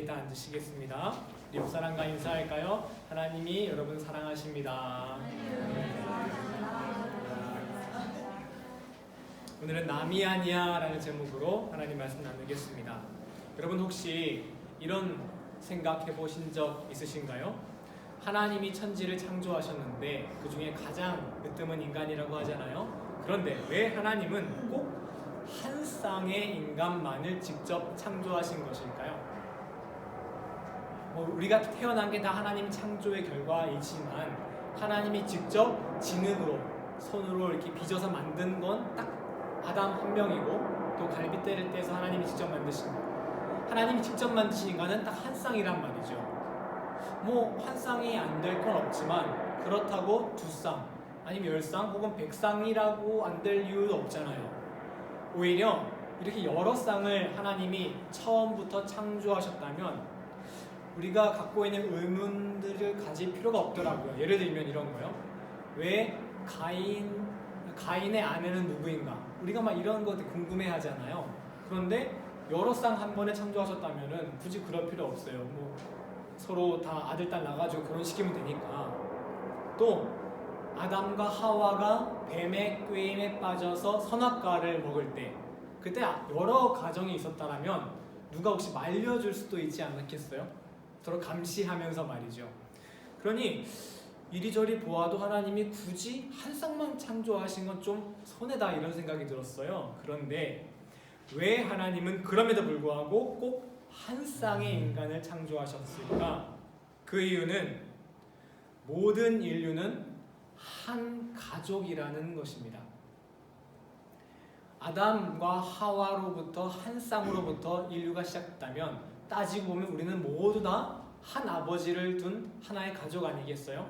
다 앉으시겠습니다. 우리 옆사람과 인사할까요? 하나님이 여러분 사랑하십니다. 오늘은 남이 아니야 라는 제목으로 하나님 말씀 나누겠습니다. 여러분 혹시 이런 생각 해보신 적 있으신가요? 하나님이 천지를 창조하셨는데 그 중에 가장 으뜸은 인간이라고 하잖아요. 그런데 왜 하나님은 꼭 한 쌍의 인간만을 직접 창조하신 것일까요? 우리가 태어난 게 다 하나님 창조의 결과이지만 하나님이 직접 진흙으로 손으로 이렇게 빚어서 만든 건 딱 아담 한 명이고, 또 갈빗대를 떼서 하나님이 직접 만드신 거, 하나님이 직접 만드신 인간은 딱 한 쌍이란 말이죠. 한 쌍이 안 될 건 없지만 그렇다고 두 쌍 아니면 10쌍 혹은 100쌍이라고 안 될 이유도 없잖아요. 오히려 이렇게 여러 쌍을 하나님이 처음부터 창조하셨다면 우리가 갖고 있는 의문들을 가질 필요가 없더라고요. 예를 들면 이런 거요. 왜 가인의 아내는 누구인가? 우리가 막 이런 거 궁금해 하잖아요. 그런데 여러 쌍 한 번에 창조하셨다면 굳이 그럴 필요 없어요. 서로 다 아들, 딸 낳아가지고 결혼시키면 되니까. 또 아담과 하와가 뱀의 꾀임에 빠져서 선악과를 먹을 때, 그때 여러 가정이 있었다면 누가 혹시 말려줄 수도 있지 않았겠어요? 서로 감시하면서 말이죠. 그러니 이리저리 보아도 하나님이 굳이 한 쌍만 창조하신 건 좀 손해다, 이런 생각이 들었어요. 그런데 왜 하나님은 그럼에도 불구하고 꼭 한 쌍의 인간을 창조하셨을까? 그 이유는 모든 인류는 한 가족이라는 것입니다. 아담과 하와로부터 한 쌍으로부터 인류가 시작됐다면 따지고 보면 우리는 모두 다 한 아버지를 둔 하나의 가족 아니겠어요?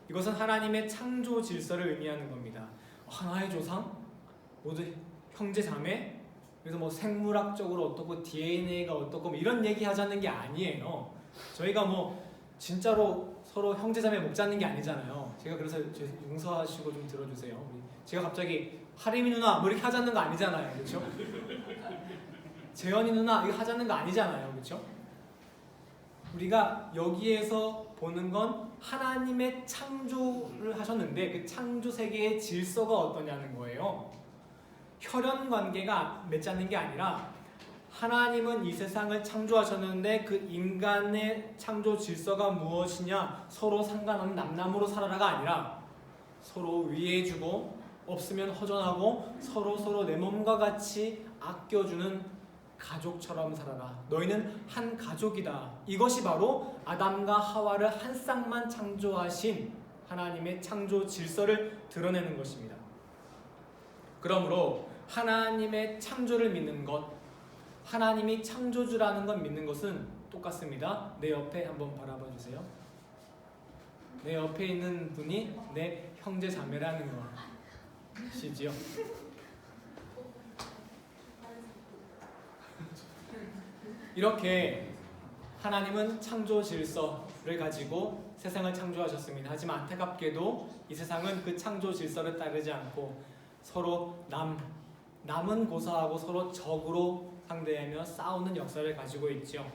이것은 하나님의 창조 질서를 의미하는 겁니다. 하나의 조상? 모두 형제 자매? 그래서 생물학적으로 어떻고 DNA가 어떻고 이런 얘기 하자는 게 아니에요. 저희가 진짜로 서로 형제자매 목 잡는 게 아니잖아요. 제가 그래서 용서하시고 좀 들어주세요. 제가 갑자기 하림이 누나 이렇게 하자는 거 아니잖아요. 그렇죠? 재현이 누나 이거 하자는 거 아니잖아요. 그렇죠? 우리가 여기에서 보는 건 하나님의 창조를 하셨는데 그 창조 세계의 질서가 어떠냐는 거예요. 혈연 관계가 맺자는 게 아니라 하나님은 이 세상을 창조하셨는데 그 인간의 창조 질서가 무엇이냐, 서로 상관없는 남남으로 살아라가 아니라 서로 위해주고 없으면 허전하고 서로 내 몸과 같이 아껴주는 가족처럼 살아라. 너희는 한 가족이다. 이것이 바로 아담과 하와를 한 쌍만 창조하신 하나님의 창조 질서를 드러내는 것입니다. 그러므로 하나님의 창조를 믿는 것, 하나님이 창조주라는 걸 믿는 것은 똑같습니다. 내 옆에 한번 바라봐 주세요. 내 옆에 있는 분이 내 형제 자매라는 것이지요. 이렇게 하나님은 창조 질서를 가지고 세상을 창조하셨습니다. 하지만 안타깝게도 이 세상은 그 창조 질서를 따르지 않고 서로 남은 고사하고 서로 적으로 상대하며 싸우는 역사를 가지고 있죠.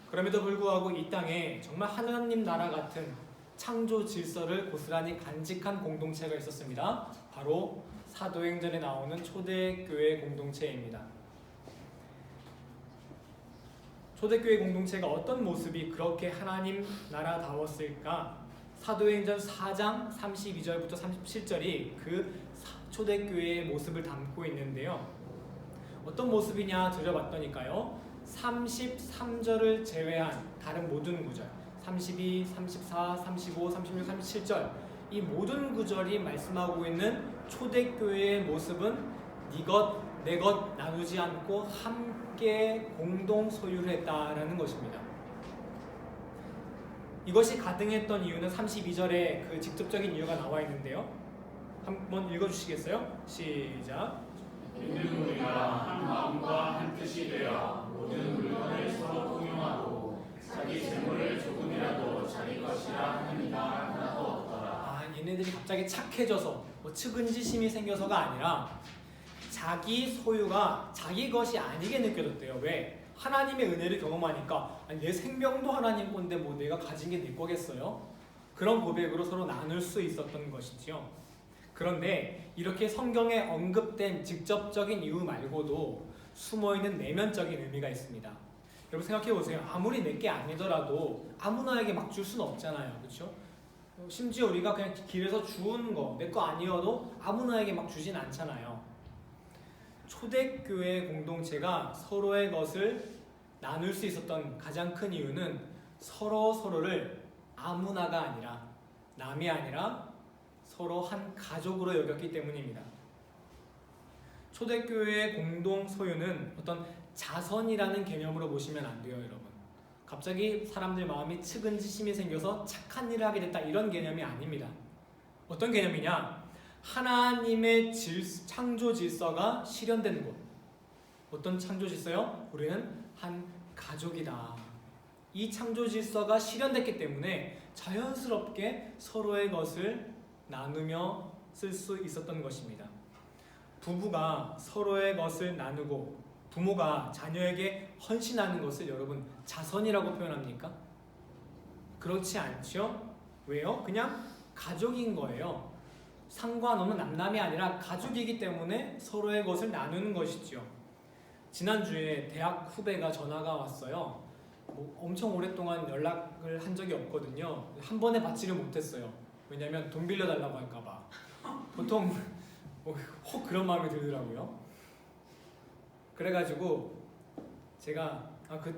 그럼에도 불구하고 이 땅에 정말 하나님 나라 같은 창조 질서를 고스란히 간직한 공동체가 있었습니다. 바로 사도행전에 나오는 초대교회 공동체입니다. 초대교회 공동체가 어떤 모습이 그렇게 하나님 나라다웠을까? 사도행전 4장 32절부터 37절이 그 초대교회의 모습을 담고 있는데요. 어떤 모습이냐 들여봤더니까요, 33절을 제외한 다른 모든 구절, 32, 34, 35, 36, 37절, 이 모든 구절이 말씀하고 있는 초대교회의 모습은 네 것, 내 것 나누지 않고 함께 공동 소유를 했다라는 것입니다. 이것이 가능했던 이유는 32절에 그 직접적인 이유가 나와 있는데요. 한번 읽어주시겠어요? 시작. 이는 우리가 한 마음과 한 뜻이 되어 모든 물건을 서로 공용하고 자기 재물을 조금이라도 자기 것이라 하는 바 하나도 없더라. 얘네들이 갑자기 착해져서 측은지심이 생겨서가 아니라 자기 소유가 자기 것이 아니게 느껴졌대요. 왜? 하나님의 은혜를 경험하니까 아니, 내 생명도 하나님 건데 뭐 내가 가진 게 내 거겠어요? 그런 고백으로 서로 나눌 수 있었던 것이지요. 그런데 이렇게 성경에 언급된 직접적인 이유 말고도 숨어있는 내면적인 의미가 있습니다. 여러분 생각해 보세요. 아무리 내게 아니더라도 아무나에게 막 줄 수는 없잖아요. 그렇죠? 심지어 우리가 그냥 길에서 주운 거, 내 거 아니어도 아무나에게 막 주진 않잖아요. 초대교회 공동체가 서로의 것을 나눌 수 있었던 가장 큰 이유는 서로를 아무나가 아니라 남이 아니라 서로 한 가족으로 여겼기 때문입니다. 초대교회의 공동 소유는 어떤 자선이라는 개념으로 보시면 안 돼요, 여러분. 갑자기 사람들 마음이 측은지심이 생겨서 착한 일을 하게 됐다 이런 개념이 아닙니다. 어떤 개념이냐? 하나님의 창조 질서가 실현되는 곳. 어떤 창조 질서요? 우리는 한 가족이다. 이 창조 질서가 실현됐기 때문에 자연스럽게 서로의 것을 나누며 쓸 수 있었던 것입니다. 부부가 서로의 것을 나누고 부모가 자녀에게 헌신하는 것을 여러분 자선이라고 표현합니까? 그렇지 않죠? 왜요? 그냥 가족인 거예요. 상관없는 남남이 아니라 가족이기 때문에 서로의 것을 나누는 것이죠. 지난주에 대학 후배가 전화가 왔어요. 뭐 엄청 오랫동안 연락을 한 적이 없거든요. 한 번에 받지를 못했어요. 왜냐면 돈 빌려달라고 할까봐. 보통 혹 그런 마음이 들더라고요. 그래가지고 제가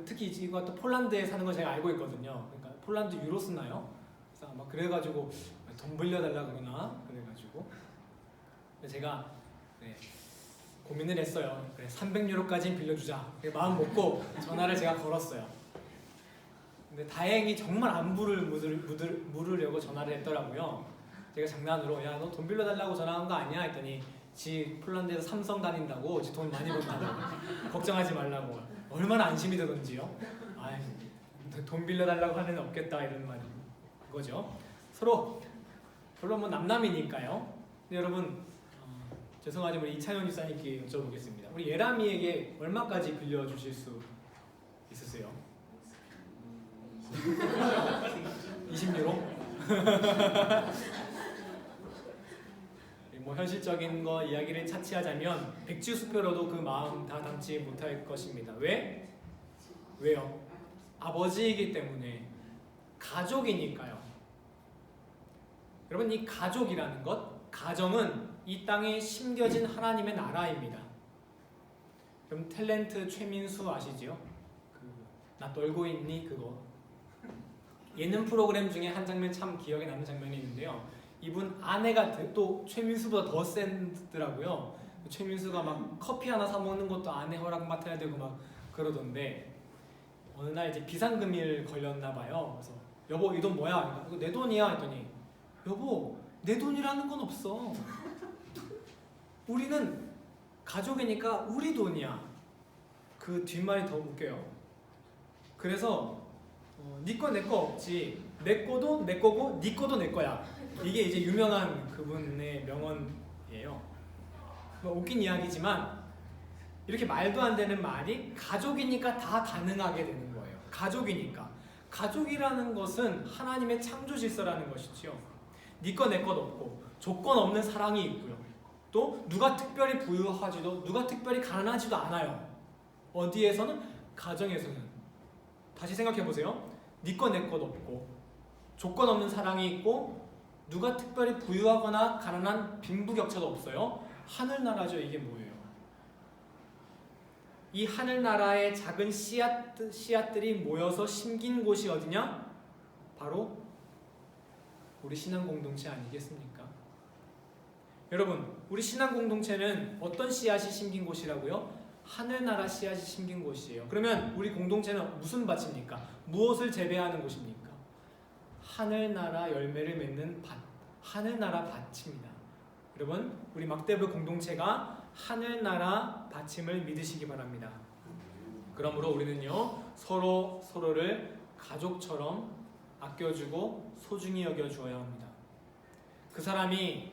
특히 이거 또 폴란드에 사는 거 제가 알고 있거든요. 그러니까 폴란드 유로 쓰나요? 그래서 아마 그래가지고 돈 빌려달라 그러나 그래가지고 제가 고민을 했어요. 그래 300유로까지는 빌려주자. 마음 먹고 전화를 제가 걸었어요. 근데 다행히 정말 안부를 물으려고 전화를 했더라고요. 제가 장난으로 야 너 돈 빌려달라고 전화한 거 아니야? 했더니 지 폴란드에서 삼성 다닌다고 지 돈 많이 번다고 걱정하지 말라고. 얼마나 안심이 되던지요. 돈 빌려달라고 하는 애는 없겠다 이런 말인 거죠. 서로 별로 뭐 남남이니까요. 근데 여러분 죄송하지만 우리 이찬영 집사님께 여쭤보겠습니다. 우리 예람이에게 얼마까지 빌려주실 수 있으세요? 20유로? 뭐 현실적인 거 이야기를 차치하자면 백지수표로도 그 마음 다 담지 못할 것입니다. 왜? 왜요? 아버지이기 때문에 가족이니까요. 여러분 이 가족이라는 것, 가정은 이 땅에 심겨진 하나님의 나라입니다. 그럼 탤런트 최민수 아시지요? 나 떨고 있니? 그거 예능 프로그램 중에 한 장면 참 기억에 남는 장면이 있는데요. 이분 아내가 또 최민수보다 더 센더라고요. 최민수가 막 커피 하나 사 먹는 것도 아내 허락 맡아야 되고 막 그러던데 어느 날 이제 비상금일 걸렸나 봐요. 그래서 여보 이 돈 뭐야? 이거 내 돈이야 했더니 여보 내 돈이라는 건 없어. 우리는 가족이니까 우리 돈이야. 그 뒷말이 더 웃겨요. 그래서 네 거 내 거 없지. 내 거도 내 거고 네 거도 내 거야. 이게 이제 유명한 그분의 명언이에요. 뭐 웃긴 이야기지만 이렇게 말도 안 되는 말이 가족이니까 다 가능하게 되는 거예요. 가족이니까. 가족이라는 것은 하나님의 창조 질서라는 것이지요. 네 거 내 것 없고 조건 없는 사랑이 있고요. 또 누가 특별히 부유하지도 누가 특별히 가난하지도 않아요. 어디에서는? 가정에서는. 다시 생각해 보세요. 네 거 내 것 없고 조건 없는 사랑이 있고 누가 특별히 부유하거나 가난한 빈부격차도 없어요. 하늘나라죠. 이게 뭐예요? 이 하늘나라의 작은 씨앗들이 모여서 심긴 곳이 어디냐? 바로 우리 신앙공동체 아니겠습니까? 여러분, 우리 신앙공동체는 어떤 씨앗이 심긴 곳이라고요? 하늘나라 씨앗이 심긴 곳이에요. 그러면 우리 공동체는 무슨 밭입니까? 무엇을 재배하는 곳입니까? 하늘나라 열매를 맺는 밭, 하늘나라 밭입니다. 여러분, 우리 막대부 공동체가 하늘나라 밭임을 믿으시기 바랍니다. 그러므로 우리는요, 서로를 가족처럼 아껴주고 소중히 여겨주어야 합니다. 그 사람이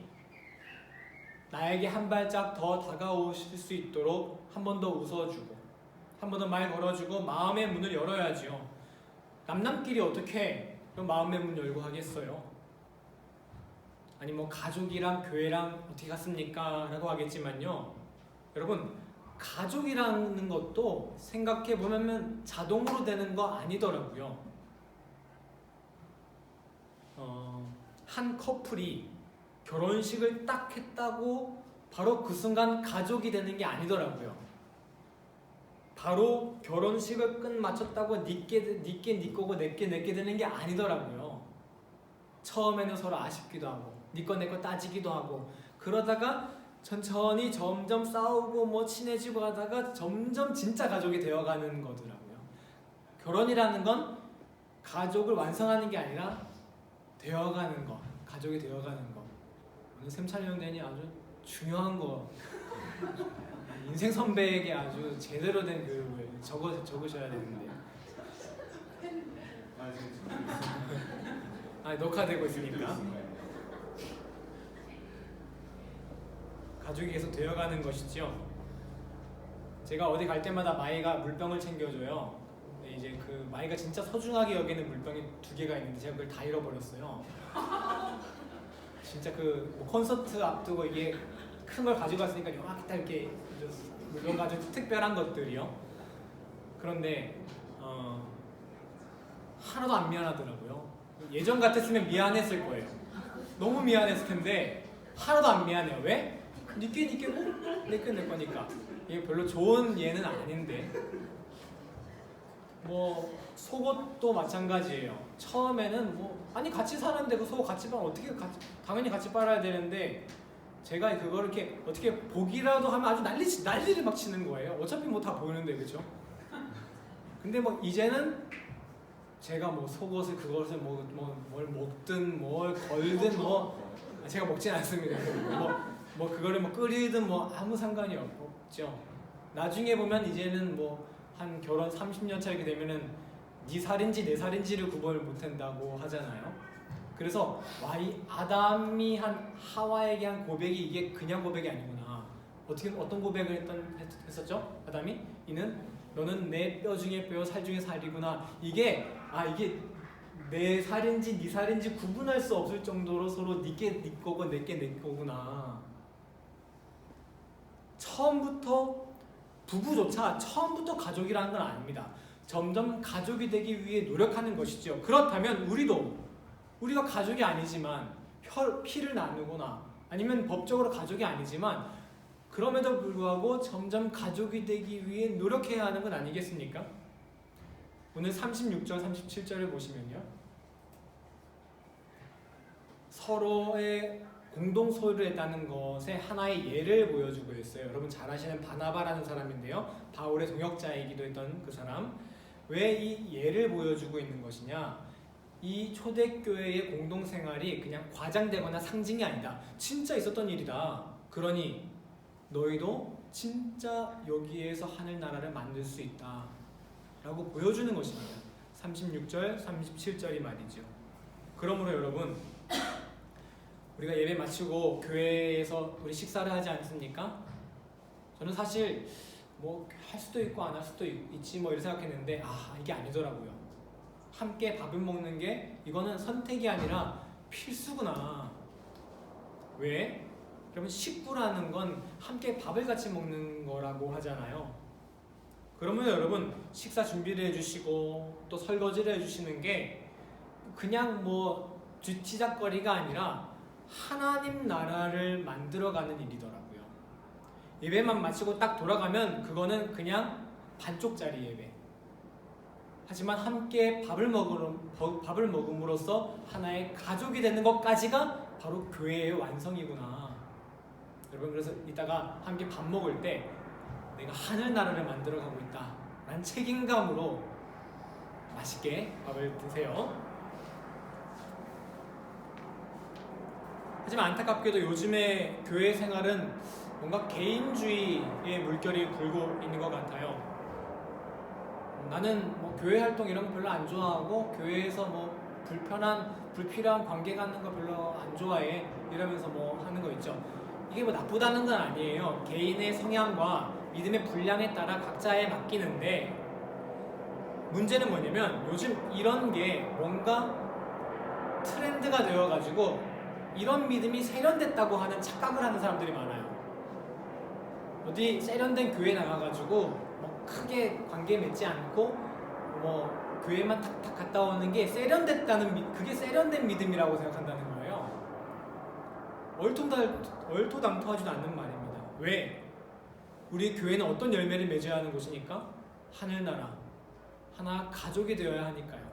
나에게 한 발짝 더 다가오실 수 있도록 한 번 더 웃어주고 한 번 더 말 걸어주고 마음의 문을 열어야죠. 남남끼리 어떻게 그럼 마음의 문 열고 하겠어요? 아니 뭐 가족이랑 교회랑 어떻게 갔습니까? 라고 하겠지만요. 여러분 가족이라는 것도 생각해보면 자동으로 되는 거 아니더라고요. 한 커플이 결혼식을 딱 했다고 바로 그 순간 가족이 되는 게 아니더라고요. 바로 결혼식을 끝마쳤다고 니께 거고 내게 되는 게 아니더라고요. 처음에는 서로 아쉽기도 하고 니 거 내 거 따지기도 하고 그러다가 천천히 점점 싸우고 뭐 친해지고 하다가 점점 진짜 가족이 되어가는 거더라고요. 결혼이라는 건 가족을 완성하는 게 아니라 되어가는 거, 가족이 되어가는 거. 오늘 샘찬영전이 아주 중요한 거, 인생 선배에게 아주 제대로 된 교육을 적으셔야 되는데. 녹화되고 있으니까. 가족이 계속 되어가는 것이죠. 제가 어디 갈 때마다 마이가 물병을 챙겨줘요. 근데 이제 그 마이가 진짜 소중하게 여기는 물병이 2개가 있는데 제가 그걸 다 잃어버렸어요. 진짜 그 콘서트 앞두고 이게 큰 걸 가지고 왔으니까 요렇게 딱 이렇게 물건 가지고 특별한 것들이요. 그런데 하나도 안 미안하더라고요. 예전 같았으면 미안했을 거예요. 너무 미안했을 텐데 하나도 안 미안해요. 왜? 니께 뭐? 내게 내 거니까. 이게 별로 좋은 예는 아닌데 뭐 속옷도 마찬가지예요. 처음에는 뭐 아니 같이 사는데 그 속옷 같이 빨면 어떻게 당연히 같이 빨아야 되는데 제가 그걸 이렇게 어떻게 보기라도 하면 아주 난리를 막 치는 거예요. 어차피 뭐 다 보이는데 그렇죠? 근데 뭐 이제는 제가 뭐 속옷을 그것을 뭘 먹든 뭘 걸든 뭐 제가 먹진 않습니다. 뭐 그거를 뭐 끓이든 뭐 아무 상관이 없죠. 나중에 보면 이제는 뭐 한 결혼 30년 차 이렇게 되면은 네 살인지 내 살인지를 구분을 못한다고 하잖아요. 그래서 이 아담이 한 하와에게 한 고백이 이게 그냥 고백이 아니구나. 어떤 고백을 했었죠? 아담이 이는 너는 내 뼈 중에 뼈, 살 중에 살이구나. 이게 내 살인지 네 살인지 구분할 수 없을 정도로 서로 니께 네 거고 내게 내 거구나. 부부조차 처음부터 가족이라는 건 아닙니다. 점점 가족이 되기 위해 노력하는 것이죠. 그렇다면 우리가 가족이 아니지만 피를 나누거나 아니면 법적으로 가족이 아니지만 그럼에도 불구하고 점점 가족이 되기 위해 노력해야 하는 건 아니겠습니까? 오늘 36절, 37절을 보시면요. 서로의 공동 소유를 했다는 것에 하나의 예를 보여주고 있어요. 여러분 잘 아시는 바나바라는 사람인데요. 바울의 동역자이기도 했던 그 사람. 왜 이 예를 보여주고 있는 것이냐? 이 초대교회의 공동생활이 그냥 과장되거나 상징이 아니다. 진짜 있었던 일이다. 그러니 너희도 진짜 여기에서 하늘나라를 만들 수 있다 라고 보여주는 것입니다. 36절, 37절이 말이죠. 그러므로 여러분 우리가 예배 마치고 교회에서 우리 식사를 하지 않습니까? 저는 사실 뭐 할 수도 있고 안 할 수도 있지 뭐 이렇게 생각했는데 이게 아니더라고요. 함께 밥을 먹는 게 이거는 선택이 아니라 필수구나. 왜? 그러면 식구라는 건 함께 밥을 같이 먹는 거라고 하잖아요. 그러면 여러분 식사 준비를 해주시고 또 설거지를 해주시는 게 그냥 뭐 뒤치작거리가 아니라 하나님 나라를 만들어가는 일이더라고요. 예배만 마치고 딱 돌아가면 그거는 그냥 반쪽짜리 예배. 하지만 함께 밥을 먹음으로써 하나의 가족이 되는 것까지가 바로 교회의 완성이구나. 여러분 그래서 이따가 함께 밥 먹을 때 내가 하늘나라를 만들어가고 있다 라는 책임감으로 맛있게 밥을 드세요. 하지만 안타깝게도 요즘의 교회 생활은 뭔가 개인주의의 물결이 불고 있는 것 같아요. 나는 뭐 교회 활동 이런 거 별로 안 좋아하고 교회에서 뭐 불필요한 관계 갖는 거 별로 안 좋아해 이러면서 뭐 하는 거 있죠. 이게 뭐 나쁘다는 건 아니에요. 개인의 성향과 믿음의 분량에 따라 각자에 맡기는데 문제는 뭐냐면 요즘 이런 게 뭔가 트렌드가 되어가지고 이런 믿음이 세련됐다고 하는 착각을 하는 사람들이 많아요. 어디 세련된 교회 나가가지고 뭐 크게 관계 맺지 않고 뭐 교회만 탁탁 갔다 오는 게 세련됐다는 그게 세련된 믿음이라고 생각한다는 거예요. 얼토당토하지도 않는 말입니다. 왜? 우리 교회는 어떤 열매를 맺어야 하는 곳이니까? 하늘나라 하나 가족이 되어야 하니까요.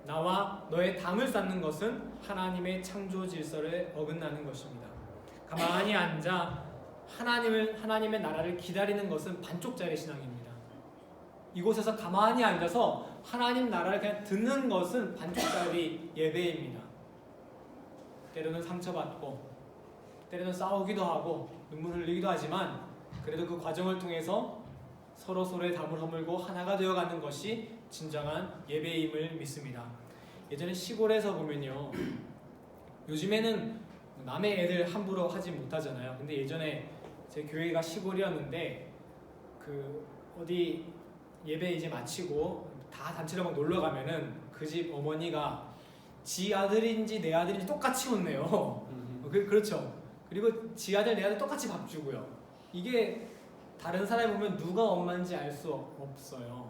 나와 너의 담을 쌓는 것은 하나님의 창조 질서를 어긋나는 것입니다. 가만히 앉아 하나님의 나라를 기다리는 것은 반쪽짜리 신앙입니다. 이곳에서 가만히 앉아서 하나님 나라를 그냥 듣는 것은 반쪽짜리 예배입니다. 때로는 상처받고 때로는 싸우기도 하고 눈물 흘리기도 하지만 그래도 그 과정을 통해서 서로의 담을 허물고 하나가 되어가는 것이 진정한 예배임을 믿습니다. 예전에 시골에서 보면요, 요즘에는 남의 애들 함부로 하지 못하잖아요. 근데 예전에 제 교회가 시골이었는데 그 어디 예배 이제 마치고 다 단체로 막 놀러 가면은 그 집 어머니가 지 아들인지 내 아들인지 똑같이 혼내요. 그렇죠. 그리고 지 아들 내 아들 똑같이 밥 주고요. 이게 다른 사람이 보면 누가 엄마인지 알 수 없어요.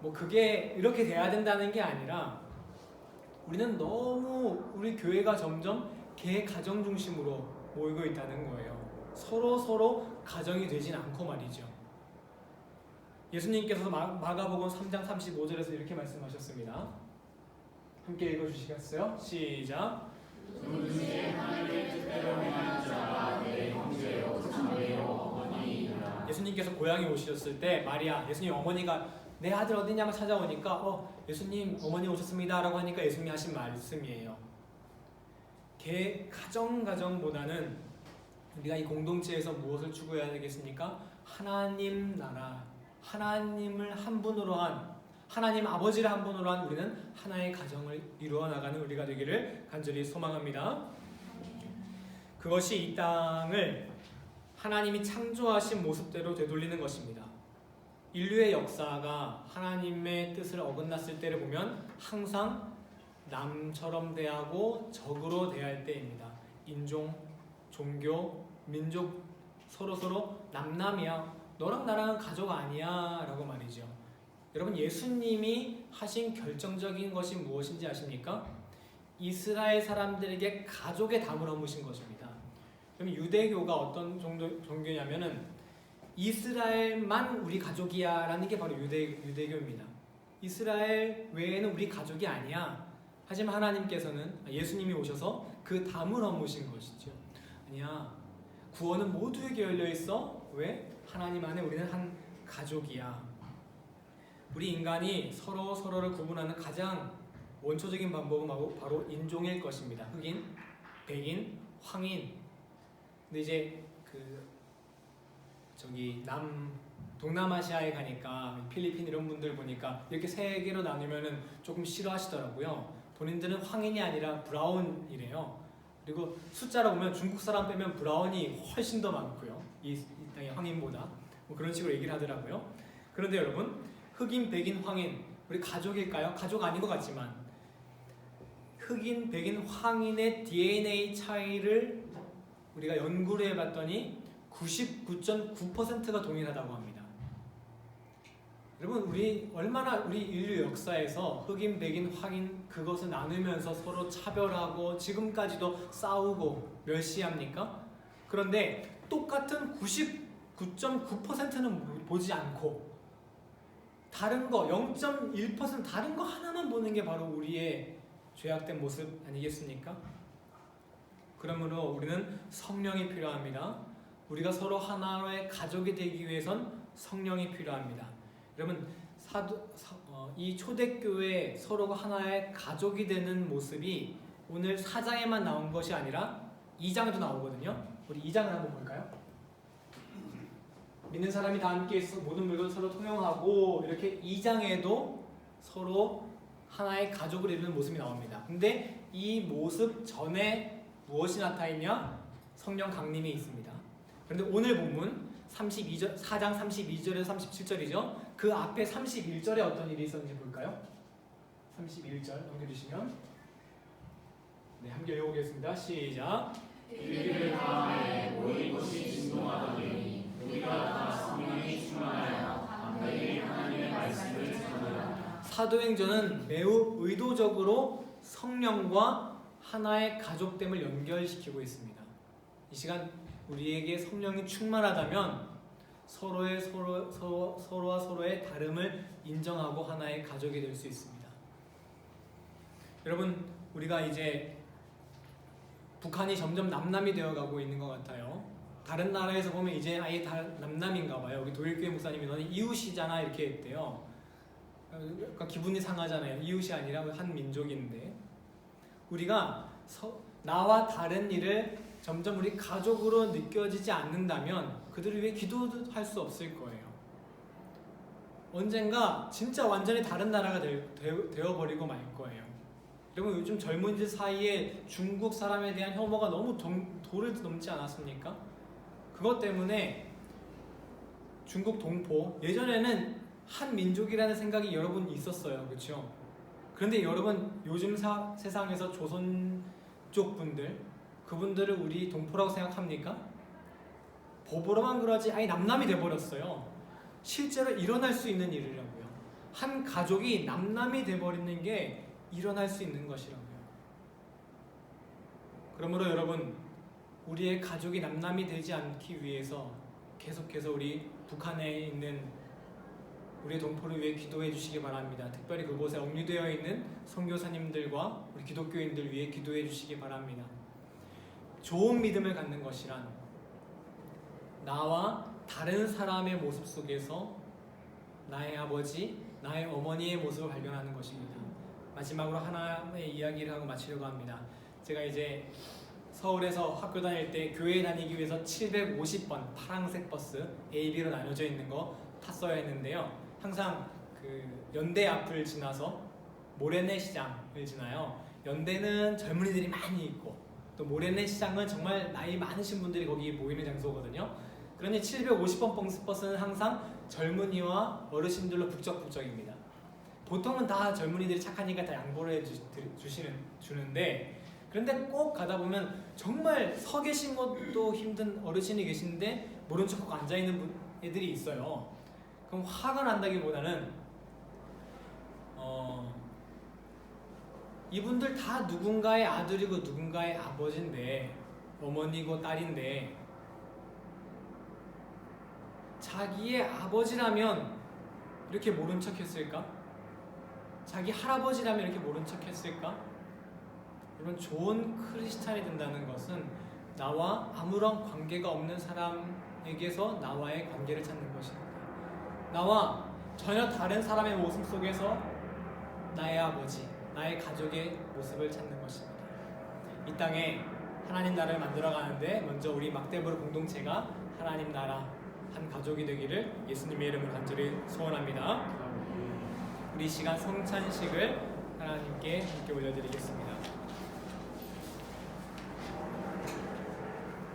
뭐 그게 이렇게 돼야 된다는 게 아니라 우리는 너무 우리 교회가 점점 개 가정 중심으로 모이고 있다는 거예요. 서로 가정이 되진 않고 말이죠. 예수님께서 마가복음 3장 35절에서 이렇게 말씀하셨습니다. 함께 읽어주시겠어요? 시작. 누구든지 하나님의 뜻대로 행하는 자가 내 형제요 자매요 어머니이니라. 예수님께서 고향에 오셨을 때 마리아, 예수님 어머니가 내 아들 어디냐고 찾아오니까 예수님 어머니 오셨습니다 라고 하니까 예수님이 하신 말씀이에요. 가정보다는 우리가 이 공동체에서 무엇을 추구해야 되겠습니까? 하나님 나라, 하나님을 한 분으로 한, 하나님 아버지를 한 분으로 한 우리는 하나의 가정을 이루어 나가는 우리가 되기를 간절히 소망합니다. 그것이 이 땅을 하나님이 창조하신 모습대로 되돌리는 것입니다. 인류의 역사가 하나님의 뜻을 어긋났을 때를 보면 항상 남처럼 대하고 적으로 대할 때입니다. 인종, 종교, 민족 서로 남남이야. 너랑 나랑은 가족 아니야 라고 말이죠. 여러분, 예수님이 하신 결정적인 것이 무엇인지 아십니까? 이스라엘 사람들에게 가족의 담을 허무신 것입니다. 그럼 유대교가 어떤 종교냐면은 이스라엘만 우리 가족이야 라는 게 바로 유대교입니다. 이스라엘 외에는 우리 가족이 아니야. 하지만 하나님께서는, 예수님이 오셔서 그 담을 허무신 것이죠. 아니야, 구원은 모두에게 열려있어. 왜? 하나님 안에 우리는 한 가족이야. 우리 인간이 서로를 구분하는 가장 원초적인 방법은 바로 인종일 것입니다. 흑인, 백인, 황인. 근데 이제 동남아시아에 가니까 필리핀 이런 분들 보니까 이렇게 세 개로 나누면은 조금 싫어하시더라고요. 본인들은 황인이 아니라 브라운이래요. 그리고 숫자로 보면 중국 사람 빼면 브라운이 훨씬 더 많고요. 이 땅의 황인보다. 뭐 그런 식으로 얘기를 하더라고요. 그런데 여러분, 흑인, 백인, 황인, 우리 가족일까요? 가족 아닌 것 같지만 흑인, 백인, 황인의 DNA 차이를 우리가 연구를 해봤더니 99.9%가 동일하다고 합니다. 여러분, 우리 인류 역사에서 흑인, 백인, 황인 그것을 나누면서 서로 차별하고 지금까지도 싸우고 멸시합니까? 그런데 똑같은 99.9%는 보지 않고 다른 거 0.1% 다른 거 하나만 보는 게 바로 우리의 죄악된 모습 아니겠습니까? 그러므로 우리는 성령이 필요합니다. 우리가 서로 하나의 가족이 되기 위해선 성령이 필요합니다. 여러분, 이 초대교회 서로가 하나의 가족이 되는 모습이 오늘 4장에만 나온 것이 아니라 2장에도 나오거든요. 우리 2장을 한번 볼까요? 믿는 사람이 다 함께 있어 모든 물건을 서로 통용하고 이렇게 2장에도 서로 하나의 가족을 이루는 모습이 나옵니다. 근데 이 모습 전에 무엇이 나타있냐? 성령 강림이 있습니다. 그런데 오늘 본문 4장 32절에서 37절이죠. 그 앞에 31절에 어떤 일이 있었는지 볼까요? 31절 넘겨주시면 네, 함께 읽어보겠습니다. 시작. 일기를 다음에 모인 곳이 진동하더니 우리가 다 성령이 충만하여 담대히 하나님의 말씀을 전하라. 사도행전은 매우 의도적으로 성령과 하나의 가족됨을 연결시키고 있습니다. 이 시간 우리에게 성령이 충만하다면 서로와 서로의 다름을 인정하고 하나의 가족이 될 수 있습니다. 여러분, 우리가 이제 북한이 점점 남남이 되어가고 있는 것 같아요. 다른 나라에서 보면 이제 아예 다 남남인가 봐요. 우리 도일교회 목사님이 너는 이웃이잖아 이렇게 했대요. 그러니까 기분이 상하잖아요. 이웃이 아니라 한 민족인데 우리가 나와 다른 일을 점점 우리 가족으로 느껴지지 않는다면 그들을 위해 기도도 할 수 없을 거예요. 언젠가 진짜 완전히 다른 나라가 되어버리고 말 거예요. 여러분, 요즘 젊은이들 사이에 중국 사람에 대한 혐오가 너무 도를 넘지 않았습니까? 그것 때문에 중국 동포, 예전에는 한 민족이라는 생각이 여러분 있었어요. 그렇죠? 그런데 여러분, 요즘 세상에서 조선 쪽 분들, 그분들을 우리 동포라고 생각합니까? 법으로만 그러지 아예 남남이 돼버렸어요. 실제로 일어날 수 있는 일이라고요. 한 가족이 남남이 돼버리는 게 일어날 수 있는 것이라고요. 그러므로 여러분, 우리의 가족이 남남이 되지 않기 위해서 계속해서 우리 북한에 있는 우리의 동포를 위해 기도해 주시기 바랍니다. 특별히 그곳에 억류되어 있는 선교사님들과 우리 기독교인들 위해 기도해 주시기 바랍니다. 좋은 믿음을 갖는 것이란 나와 다른 사람의 모습 속에서 나의 아버지, 나의 어머니의 모습을 발견하는 것입니다. 마지막으로 하나의 이야기를 하고 마치려고 합니다. 제가 이제 서울에서 학교 다닐 때 교회 다니기 위해서 750번 파란색 버스 AB로 나눠져 있는 거 탔어야 했는데요. 항상 그 연대 앞을 지나서 모래내 시장을 지나요. 연대는 젊은이들이 많이 있고 또 모래내 시장은 정말 나이 많으신 분들이 거기 모이는 장소거든요. 그러니 750번 버스는 항상 젊은이와 어르신들로 북적북적입니다. 보통은 다 젊은이들이 착하니까 다 양보를 주는데 그런데 꼭 가다 보면 정말 서 계신 것도 힘든 어르신이 계신데 모른 척하고 앉아있는 애들이 있어요. 그럼 화가 난다기보다는 이분들 다 누군가의 아들이고 누군가의 아버지인데 어머니고 딸인데 자기의 아버지라면 이렇게 모른 척 했을까? 자기 할아버지라면 이렇게 모른 척 했을까? 여러분, 좋은 크리스찬이 된다는 것은 나와 아무런 관계가 없는 사람에게서 나와의 관계를 찾는 것입니다. 나와 전혀 다른 사람의 모습 속에서 나의 아버지, 나의 가족의 모습을 찾는 것입니다. 이 땅에 하나님 나라를 만들어가는데 먼저 우리 막대부르 공동체가 하나님 나라 한 가족이 되기를 예수님의 이름으로 간절히 소원합니다. 우리 시간 성찬식을 하나님께 함께 올려드리겠습니다.